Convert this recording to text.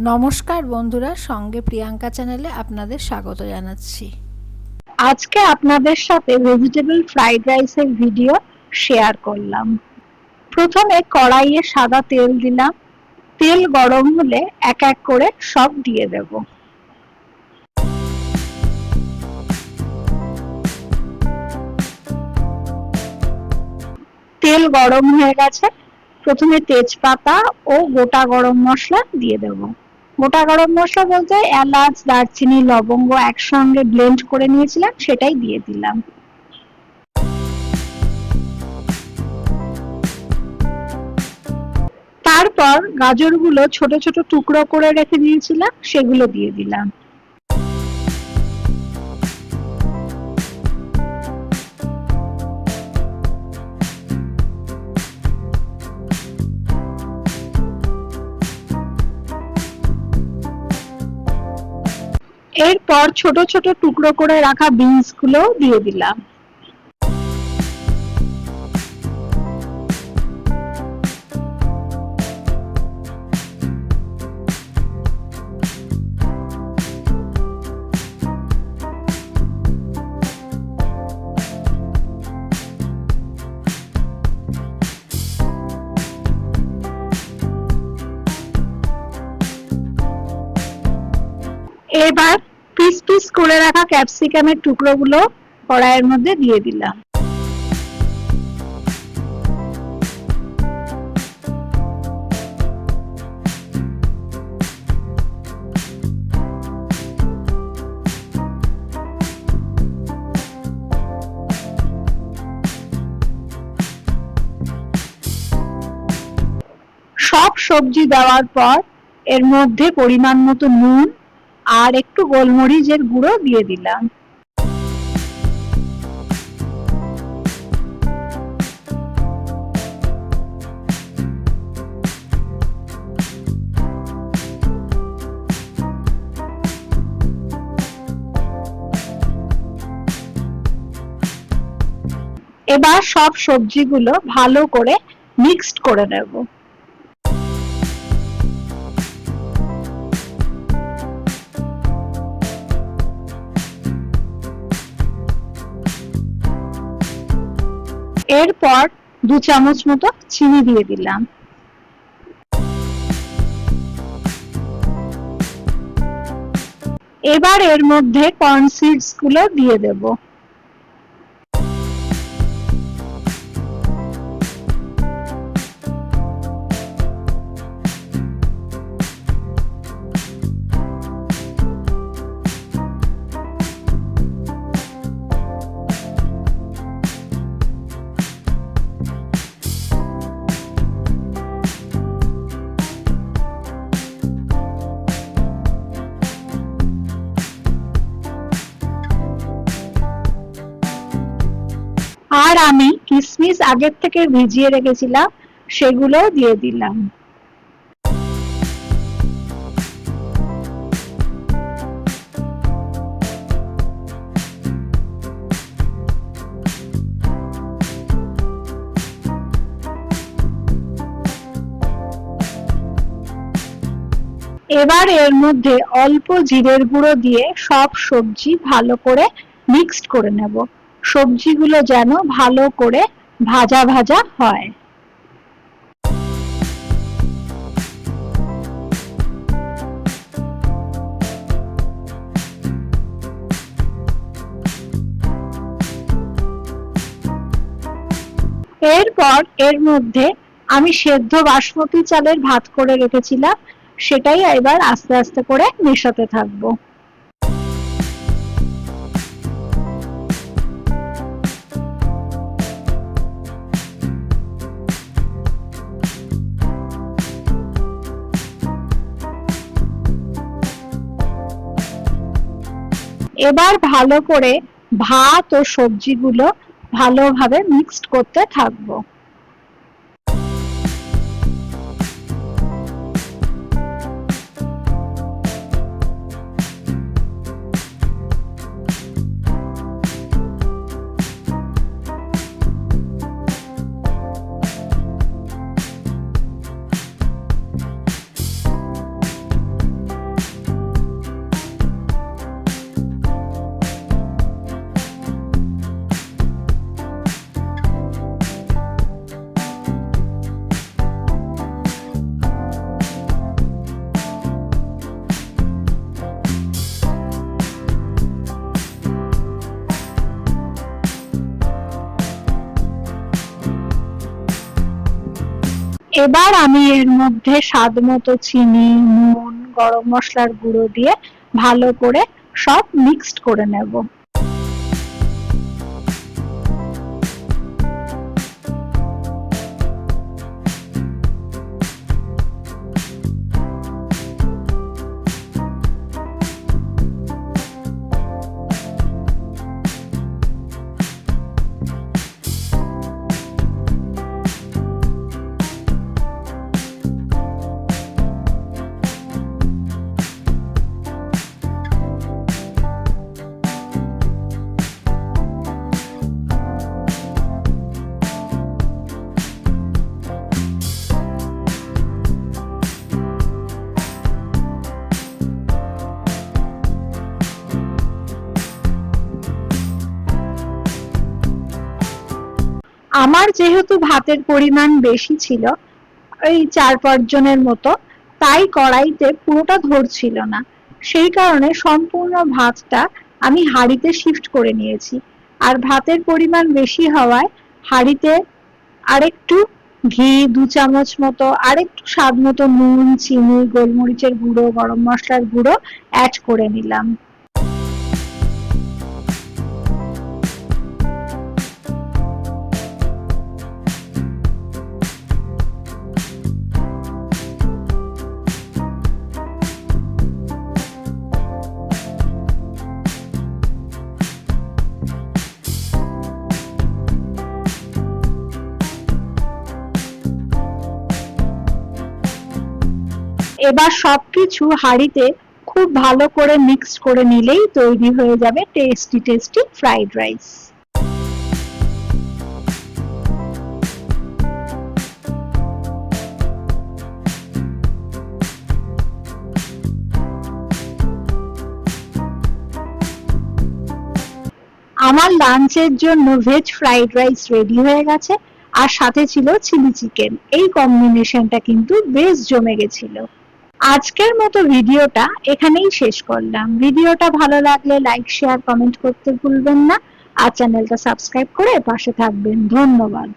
নমস্কার বন্ধুরা, সঙ্গে প্রিয়াঙ্কা চ্যানেলে আপনাদের স্বাগত জানাচ্ছি। আজকে আপনাদের সাথে ভেজিটেবল ফ্রাইড রাইসের ভিডিও শেয়ার করলাম। প্রথমে কড়াইয়ে সাদা তেল দিলাম। তেল গরম হলে এক এক করে সব দিয়ে দেব। তেল গরম হয়ে গেছে, প্রথমে তেজপাতা ও গোটা গরম মশলা দিয়ে দেব। গোটা গরম মশলা বলতে এলাচ, দারচিনি, লবঙ্গ একসঙ্গে ব্লেন্ড করে নিয়েছিলাম, সেটাই দিয়ে দিলাম। তারপর গাজরগুলো ছোট ছোট টুকরো করে রেখে দিয়েছিলাম, সেগুলো দিয়ে দিলাম। এরপর ছোট ছোট টুকরো করে রাখা বিনস গুলো দিয়ে দিলাম। এবার পিস পিস করে রাখা ক্যাপসিকামের টুকরোগুলো কড়াইয়ের মধ্যে দিয়ে দিলাম। সব সবজি দেওয়ার পর এর মধ্যে পরিমাণ মতো নুন আর একটু গোলমরিচের গুঁড়ো দিয়ে দিলাম। এবার সব সবজিগুলো ভালো করে মিক্সড করে নেব। এরপর 2 চামচ মতো চিনি দিয়ে দিলাম। এবার এর মধ্যে কর্ন সিডস গুলো দিয়ে দেব। আর আমি কিশমিশ আগের থেকে ভিজিয়ে রেখেছিলাম, সেগুলো দিয়ে দিলাম। এবার এর মধ্যে অল্প জিরের গুঁড়ো দিয়ে সব সবজি ভালো করে মিক্সড করে নেব। সবজিগুলো যেন ভালো করে ভাজা ভাজা হয়। এরপর এর মধ্যে আমি সেদ্ধ বাসমতি চালের ভাত করে রেখেছিলাম, সেটাই এবার আস্তে আস্তে করে মেশাতে থাকবো। এবার ভালো করে ভাত ও সবজিগুলো ভালোভাবে মিক্সড করতে থাকবো। এবার আমি এর মধ্যে স্বাদ মতো চিনি, নুন, গরম মশলার গুঁড়ো দিয়ে ভালো করে সব মিক্সড করে নেব। আমার যেহেতু ভাতের পরিমাণ বেশি ছিল, ওই 4-5 জনের মতো, তাই কড়াইতে পুরোটা ধরছিল না। সেই কারণে সম্পূর্ণ ভাতটা আমি হাঁড়িতে শিফট করে নিয়েছি। আর ভাতের পরিমাণ বেশি হওয়ায় হাঁড়িতে আরেকটু ঘি 2 চামচ মতো, আরেকটু স্বাদ মতো নুন, চিনি, গোলমরিচের গুঁড়ো, গরম মশলার গুঁড়ো অ্যাড করে নিলাম। এবার সবকিছু হাঁড়িতে খুব ভালো করে মিক্স করে নিলেই তৈরি হয়ে যাবে টেস্টি টেস্টি ফ্রাইড রাইস। আমার লাঞ্চের জন্য ভেজ ফ্রাইড রাইস রেডি হয়ে গেছে, আর সাথে ছিল চিলি চিকেন। এই কম্বিনেশনটা কিন্তু বেশ জমে গেছিল। আজকের মতো ভিডিওটা এখানেই শেষ করলাম। ভিডিওটা ভালো লাগলে লাইক, শেয়ার, কমেন্ট করতে ভুলবেন না, আর চ্যানেলটা সাবস্ক্রাইব করে পাশে থাকবেন। ধন্যবাদ।